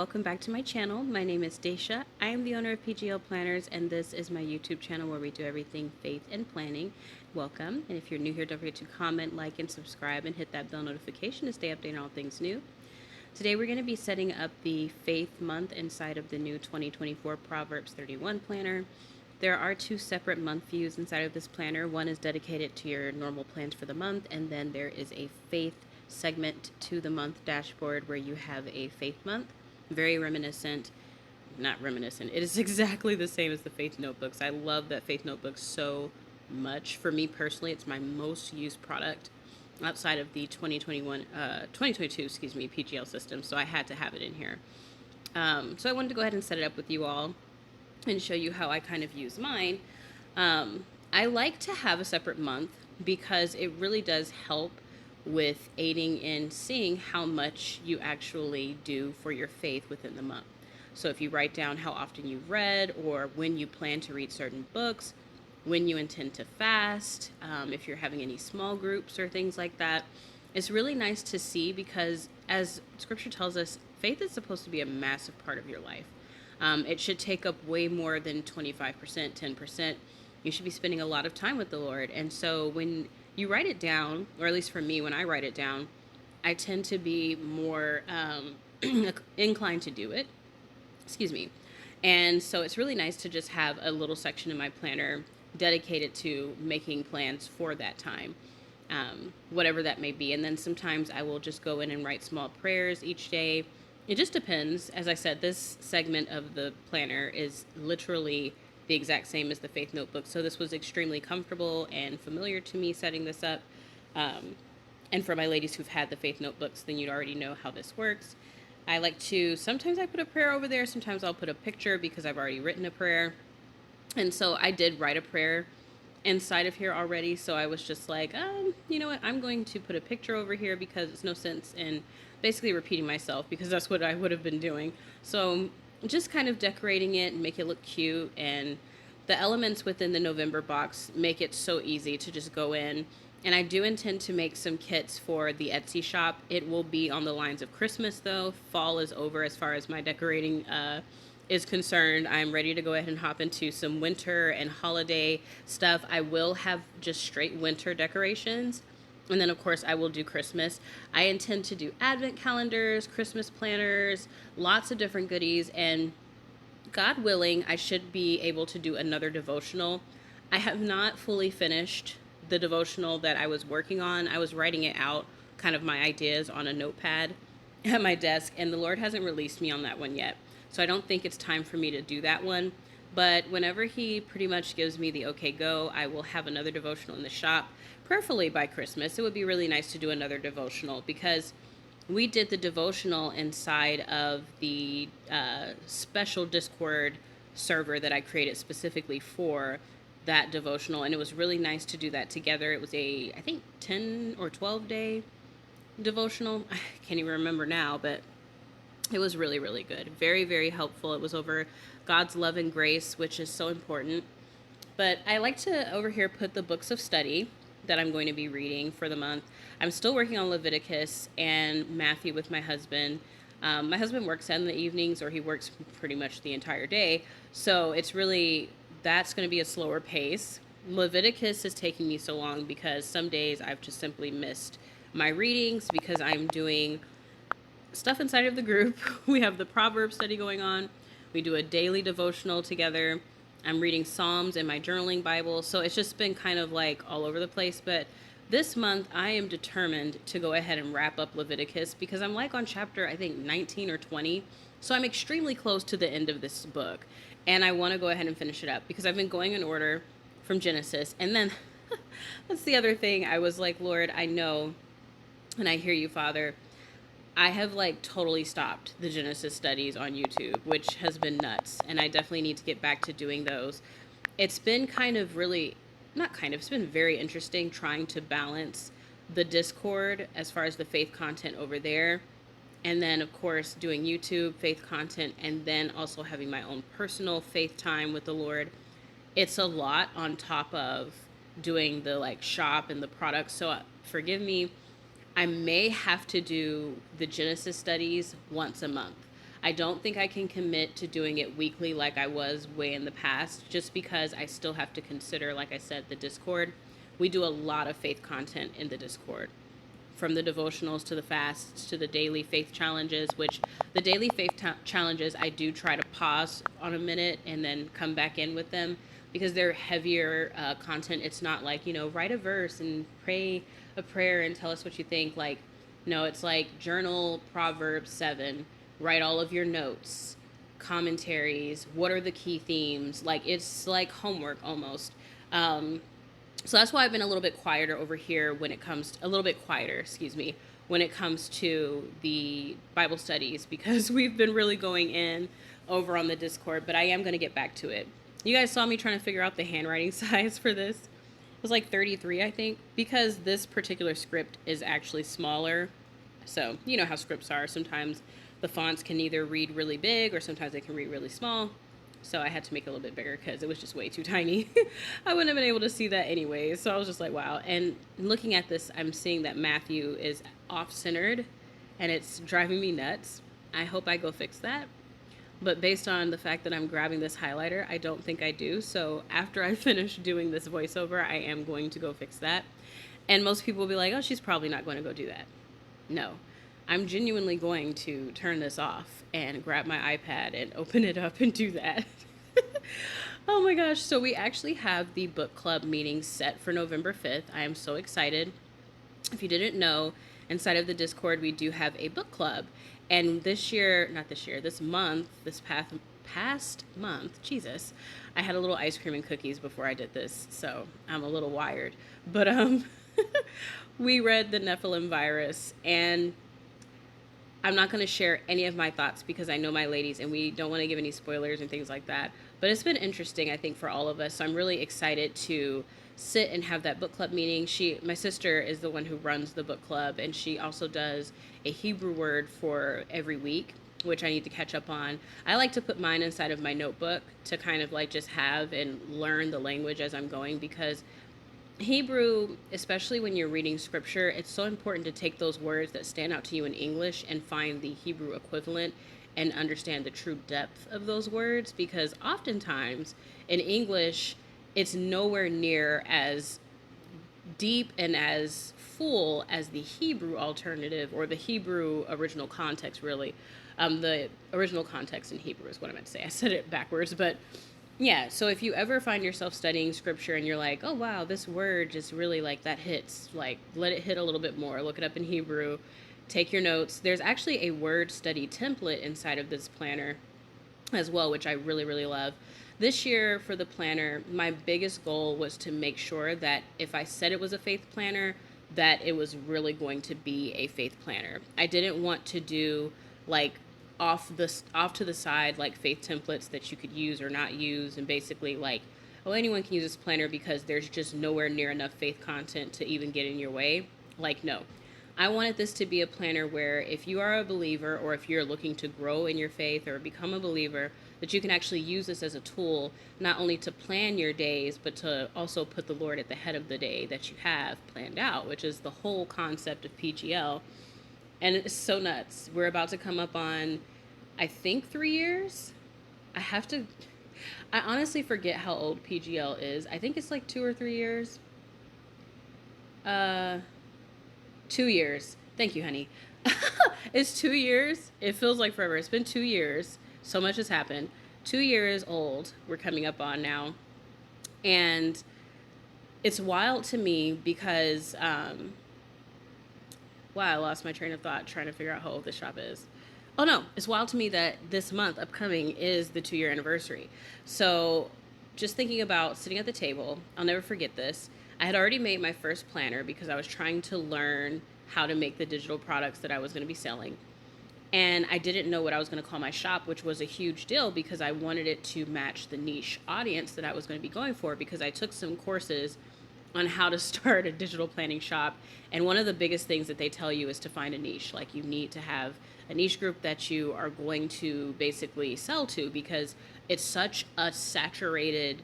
welcome back to my channel. My name is Daisha. I am the owner of PGL Planners, and this is my YouTube channel where we do everything faith and planning. Welcome, and if you're new here, don't forget to comment, like, and subscribe, and hit that bell notification to stay updated on all things new. Today we're going to be setting up the Faith Month inside of the new 2024 Proverbs 31 planner. There are two separate month views inside of this planner. One is dedicated to your normal plans for the month, and then there is a faith segment to the month dashboard where you have a faith month. Very reminiscent, not reminiscent, it is exactly the same as the faith notebooks. I love that faith notebook so much. For me personally, it's my most used product outside of the 2022 PGL system, so I had to have it in here. So I wanted to go ahead and set it up with you all and show you how I kind of use mine. I like to have a separate month because it really does help with aiding in seeing how much you actually do for your faith within the month. So if you write down how often you've read, or when you plan to read certain books, when you intend to fast, if you're having any small groups or things like that, it's really nice to see, because as scripture tells us, faith is supposed to be a massive part of your life. It should take up way more than 25%, 10%. You should be spending a lot of time with the Lord. And so when you write it down, or at least for me, when I write it down, I tend to be more inclined to do it. Excuse me. And so it's really nice to just have a little section in my planner dedicated to making plans for that time, whatever that may be. And then sometimes I will just go in and write small prayers each day. It just depends. As I said, this segment of the planner is literally the exact same as the faith notebook, so this was extremely comfortable and familiar to me setting this up. And for my ladies who've had the faith notebooks, then you'd already know how this works. I like to, sometimes I put a prayer over there, sometimes I'll put a picture because I've already written a prayer. And so I did write a prayer inside of here already, so I was just like, you know what, I'm going to put a picture over here because it's no sense in basically repeating myself, because that's what I would have been doing. So just kind of decorating it and make it look cute, and the elements within the November box make it so easy to just go in. And I do intend to make some kits for the Etsy shop. It will be on the lines of Christmas though. Fall is over as far as my decorating is concerned. I'm ready to go ahead and hop into some winter and holiday stuff. I will have just straight winter decorations, and then of course I will do Christmas. I intend to do advent calendars, Christmas planners, lots of different goodies, and God willing, I should be able to do another devotional. I have not fully finished the devotional that I was working on. I was writing it out, kind of my ideas on a notepad at my desk, and the Lord hasn't released me on that one yet. So I don't think it's time for me to do that one. But whenever he pretty much gives me the okay go, I will have another devotional in the shop, prayerfully by Christmas. It would be really nice to do another devotional, because we did the devotional inside of the special Discord server that I created specifically for that devotional, and it was really nice to do that together. It was a, I think, 10 or 12 day devotional. I can't even remember now, but it was really, really good. Very, very helpful. It was over God's love and grace, which is so important. But I like to over here put the books of study that I'm going to be reading for the month. I'm still working on Leviticus and Matthew with my husband. My husband works in the evenings, or he works pretty much the entire day. So it's really, that's going to be a slower pace. Leviticus is taking me so long because some days I've just simply missed my readings because I'm doing stuff inside of the group. We have the Proverbs study going on. We do a daily devotional together. I'm reading Psalms in my journaling Bible. So it's just been kind of like all over the place. But this month I am determined to go ahead and wrap up Leviticus, because I'm like on chapter, I think 19 or 20. So I'm extremely close to the end of this book. And I want to go ahead and finish it up because I've been going in order from Genesis. And then that's the other thing. I was like, Lord, I know, and I hear you, Father. I have like totally stopped the Genesis studies on YouTube, which has been nuts. And I definitely need to get back to doing those. It's been kind of really, not kind of, it's been very interesting trying to balance the Discord as far as the faith content over there. And then of course doing YouTube faith content, and then also having my own personal faith time with the Lord. It's a lot on top of doing the like shop and the products. So forgive me. I may have to do the Genesis studies once a month. I don't think I can commit to doing it weekly like I was way in the past, just because I still have to consider, like I said, the Discord. We do a lot of faith content in the Discord, from the devotionals to the fasts to the daily faith challenges, which the daily challenges I do try to pause on a minute and then come back in with them, because they're heavier content. It's not like, write a verse and pray a prayer and tell us what you think. Like, no, it's like journal Proverbs 7, write all of your notes, commentaries, what are the key themes. Like, it's like homework almost. So that's why I've been a little bit quieter over here when it comes to, a little bit quieter, excuse me, when it comes to the Bible studies, because we've been really going in over on the Discord, but I am going to get back to it. You guys saw me trying to figure out the handwriting size for this. It was like 33, I think, because this particular script is actually smaller. So, you know how scripts are. Sometimes the fonts can either read really big or sometimes they can read really small. So I had to make it a little bit bigger because it was just way too tiny. I wouldn't have been able to see that anyway. So I was just like, wow. And looking at this, I'm seeing that Matthew is off-centered and it's driving me nuts. I hope I go fix that. But based on the fact that I'm grabbing this highlighter, I don't think I do. So after I finish doing this voiceover, I am going to go fix that. And most people will be like, oh, she's probably not going to go do that. No, I'm genuinely going to turn this off and grab my iPad and open it up and do that. Oh my gosh. So we actually have the book club meeting set for November 5th. I am so excited. If you didn't know, inside of the Discord, we do have a book club. And this month, this past month, Jesus, I had a little ice cream and cookies before I did this. So I'm a little wired. But we read the Nephilim virus, and I'm not going to share any of my thoughts because I know my ladies and we don't want to give any spoilers and things like that. But it's been interesting, I think, for all of us. So I'm really excited to sit and have that book club meeting. My sister is the one who runs the book club, and she also does a Hebrew word for every week, which I need to catch up on. I like to put mine inside of my notebook to kind of like just have and learn the language as I'm going, because Hebrew, especially when you're reading scripture, it's so important to take those words that stand out to you in English and find the Hebrew equivalent and understand the true depth of those words, because oftentimes in English, it's nowhere near as deep and as full as the Hebrew alternative, or the Hebrew original context, really. The original context in Hebrew is what I meant to say. I said it backwards, but yeah, so if you ever find yourself studying scripture and you're like, oh, wow, this word just really like that hits, like let it hit a little bit more, look it up in Hebrew, take your notes. There's actually a word study template inside of this planner as well, which I really, really love. This year for the planner, my biggest goal was to make sure that if I said it was a faith planner, that it was really going to be a faith planner. I didn't want to do like off to the side like faith templates that you could use or not use, and basically like, oh, anyone can use this planner because there's just nowhere near enough faith content to even get in your way. Like, no. I wanted this to be a planner where if you are a believer, or if you're looking to grow in your faith or become a believer, that you can actually use this as a tool, not only to plan your days, but to also put the Lord at the head of the day that you have planned out, which is the whole concept of PGL. And it's so nuts. We're about to come up on, I think, 3 years. I honestly forget how old PGL is. I think it's like 2 or 3 years. 2 years. Thank you, honey. It's 2 years. It feels like forever. It's been 2 years. So much has happened. 2 years old we're coming up on now. And it's wild to me because, wow, I lost my train of thought trying to figure out how old this shop is. Oh no, it's wild to me that this month upcoming is the 2-year anniversary. So just thinking about sitting at the table, I'll never forget this. I had already made my first planner because I was trying to learn how to make the digital products that I was going to be selling. And I didn't know what I was going to call my shop, which was a huge deal because I wanted it to match the niche audience that I was going to be going for, because I took some courses on how to start a digital planning shop. And one of the biggest things that they tell you is to find a niche. Like, you need to have a niche group that you are going to basically sell to, because it's such a saturated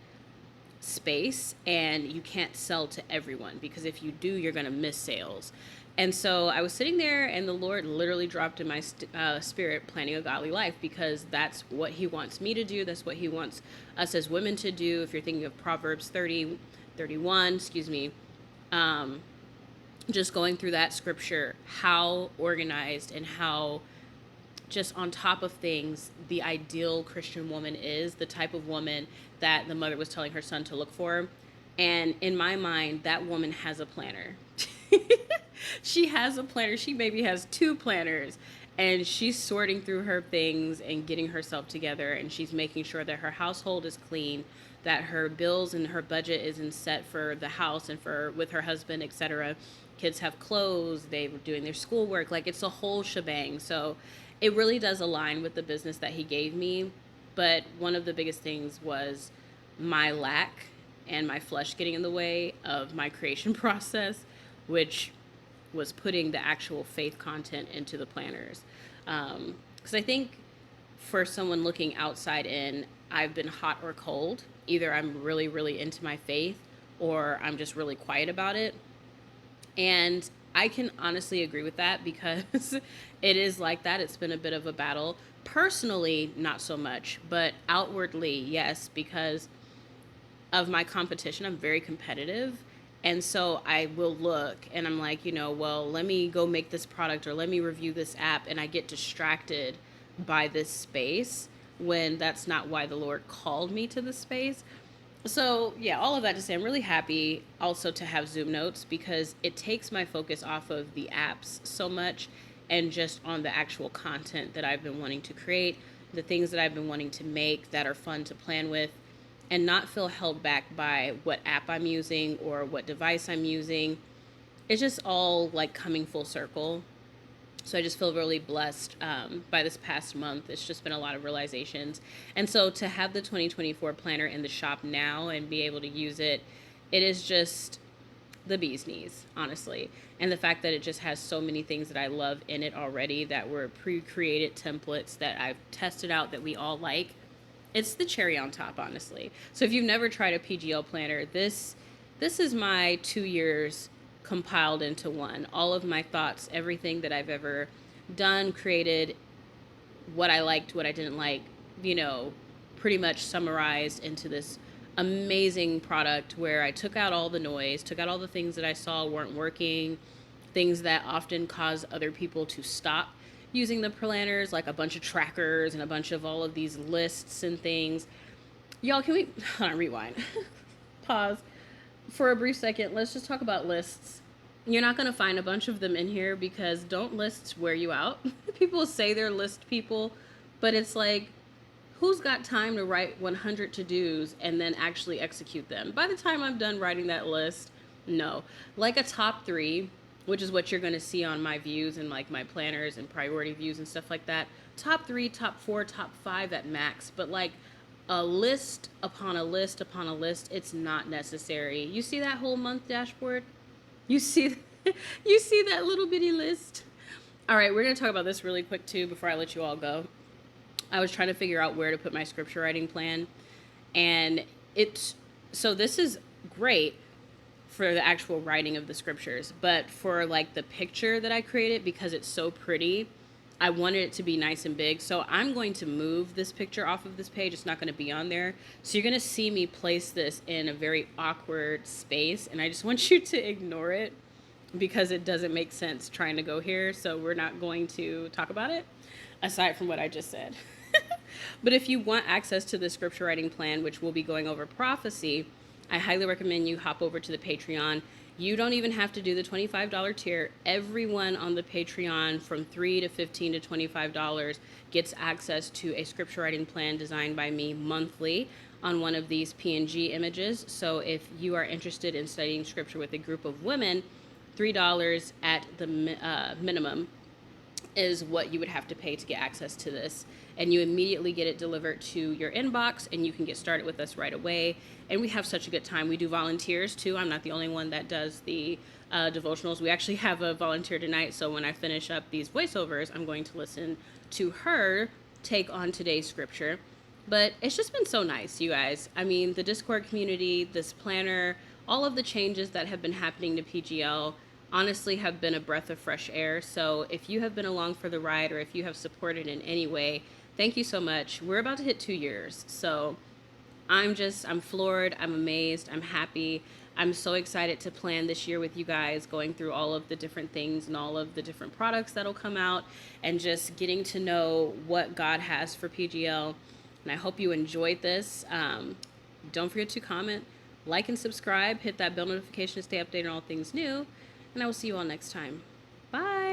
space and you can't sell to everyone, because if you do, you're going to miss sales. And so I was sitting there, and the Lord literally dropped in my spirit planning a godly life, because that's what He wants me to do. That's what He wants us as women to do. If you're thinking of Proverbs 30, 31, excuse me, just going through that scripture, how organized and how just on top of things the ideal Christian woman is, the type of woman that the mother was telling her son to look for. And in my mind, that woman has a planner. She has a planner. She maybe has two planners, and she's sorting through her things and getting herself together, and she's making sure that her household is clean, that her bills and her budget is in set for the house and for with her husband, etc. Kids have clothes, they're doing their schoolwork, like it's a whole shebang. So it really does align with the business that He gave me. But one of the biggest things was my lack and my flesh getting in the way of my creation process, which was putting the actual faith content into the planners. Because I think for someone looking outside in, I've been hot or cold. Either I'm really, really into my faith, or I'm just really quiet about it. And I can honestly agree with that, because it is like that. It's been a bit of a battle. Personally, not so much, but outwardly, yes, because of my competition. I'm very competitive. And so I will look and I'm like, well, let me go make this product, or let me review this app. And I get distracted by this space when that's not why the Lord called me to this space. So yeah, all of that to say, I'm really happy also to have Zoomnotes, because it takes my focus off of the apps so much and just on the actual content that I've been wanting to create, the things that I've been wanting to make that are fun to plan with, and not feel held back by what app I'm using or what device I'm using. It's just all like coming full circle. So I just feel really blessed by this past month. It's just been a lot of realizations. And so to have the 2024 planner in the shop now and be able to use it, it is just the bee's knees, honestly. And the fact that it just has so many things that I love in it already, that were pre-created templates that I've tested out that we all like. It's the cherry on top, honestly. So if you've never tried a PGL planner, this is my 2 years compiled into one. All of my thoughts, everything that I've ever done, created, what I liked, what I didn't like, pretty much summarized into this amazing product, where I took out all the noise, took out all the things that I saw weren't working, things that often cause other people to stop using the planners, like a bunch of trackers and a bunch of all of these lists and things. Y'all, can we hold on, rewind, pause for a brief second. Let's just talk about lists. You're not going to find a bunch of them in here, because don't lists wear you out. People say they're list people, but it's like, who's got time to write 100 to-dos and then actually execute them? By the time I'm done writing that list, no. Like a top 3, which is what you're going to see on my views and like my planners and priority views and stuff like that. Top 3, top 4, top 5 at max. But like a list upon a list upon a list, it's not necessary. You see that whole month dashboard? You see that little bitty list? All right, we're going to talk about this really quick too before I let you all go. I was trying to figure out where to put my scripture writing plan, and so this is great for the actual writing of the scriptures, but for like the picture that I created, because it's so pretty, I wanted it to be nice and big. So I'm going to move this picture off of this page. It's not going to be on there. So you're going to see me place this in a very awkward space, and I just want you to ignore it, because it doesn't make sense trying to go here. So we're not going to talk about it, aside from what I just said. But if you want access to the scripture writing plan, which we'll be going over prophecy, I highly recommend you hop over to the Patreon. You don't even have to do the $25 tier. Everyone on the Patreon from $3 to $15 to $25 gets access to a scripture writing plan designed by me monthly on one of these PNG images. So if you are interested in studying scripture with a group of women, $3 at the minimum is what you would have to pay to get access to this. And you immediately get it delivered to your inbox, and you can get started with us right away. And we have such a good time. We do volunteers too. I'm not the only one that does the devotionals. We actually have a volunteer tonight. So when I finish up these voiceovers, I'm going to listen to her take on today's scripture. But it's just been so nice, you guys. I mean, the Discord community, this planner, all of the changes that have been happening to PGL, honestly have been a breath of fresh air. So if you have been along for the ride or if you have supported in any way, thank you so much. We're about to hit 2 years. So I'm floored. I'm amazed. I'm happy. I'm so excited to plan this year with you guys, going through all of the different things and all of the different products that'll come out and just getting to know what God has for PGL. And I hope you enjoyed this. Don't forget to comment, like, and subscribe. Hit that bell notification to stay updated on all things new. And I will see you all next time. Bye.